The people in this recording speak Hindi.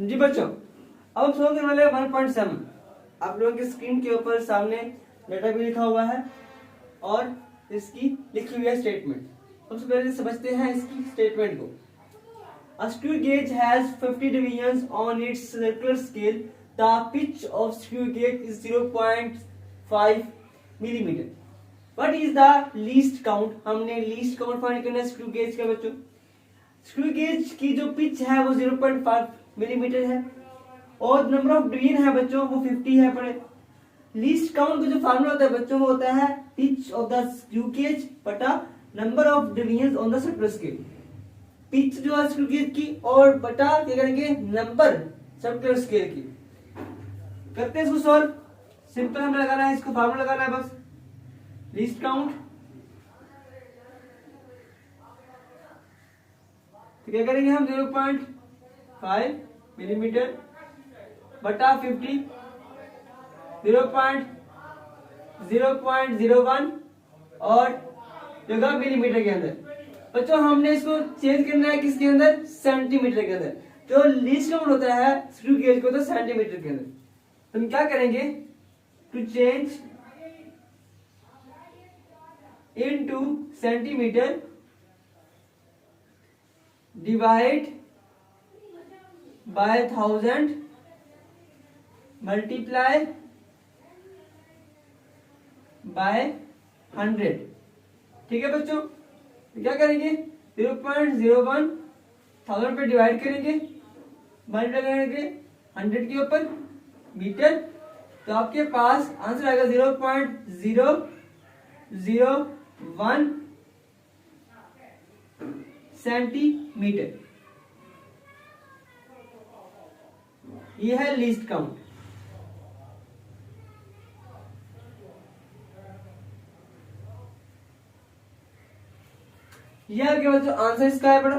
जी बच्चों, अब हम सॉल्व करने वाले 1.7। आप लोगों की स्क्रीन के ऊपर सामने डाटा भी लिखा हुआ है और इसकी लिखी हुई है स्टेटमेंट। सबसे पहले समझते हैं इसकी स्टेटमेंट को। A screw gauge has 50 divisions on its circular scale. The pitch of screw gauge is 0.5 millimeter. What is the least count? हमने least count फाइंड करना है स्क्रू गेज का बच्चों। स्क्रू गेज की जो पिच है वो 0.5 मिलीमीटर है और नंबर ऑफ डिवीजन है बच्चों वो 50 है पड़े। लीस्ट काउंट का जो फार्मूला होता है बच्चों वो होता है pitch of the screw gauge बटा number of division on the circular scale. Pitch जो है स्क्रू गेज की और बटा क्या करेंगे नंबर सर्कुलर स्केल की। करते हैं इसको सॉल्व। सिंपल हमें लगाना है, इसको फार्मूला लगाना है बस। लीस्ट काउंट तो क्या करेंगे हम 0.5 मिलीमीटर बटा 50 0.01 और जगह मिलीमीटर के अंदर। बच्चों हमने इसको चेंज करना है किसके अंदर? सेंटीमीटर के अंदर। जो लीस्ट काउंट होता है स्क्रू गेज को तो सेंटीमीटर के अंदर। तो हम क्या करेंगे? To change into centimetre divide by 1000 multiply by 100। ठीक है बच्चों, तो क्या करेंगे 0.01 1000 पे डिवाइड करेंगे, मल्टीप्लाई करेंगे 100 के ऊपर मीटर, तो आपके पास आंसर आएगा 0.001 सेंटीमीटर। ये है लीस्ट काउंट। यह क्या बच्चों आंसर इसका है बड़ा।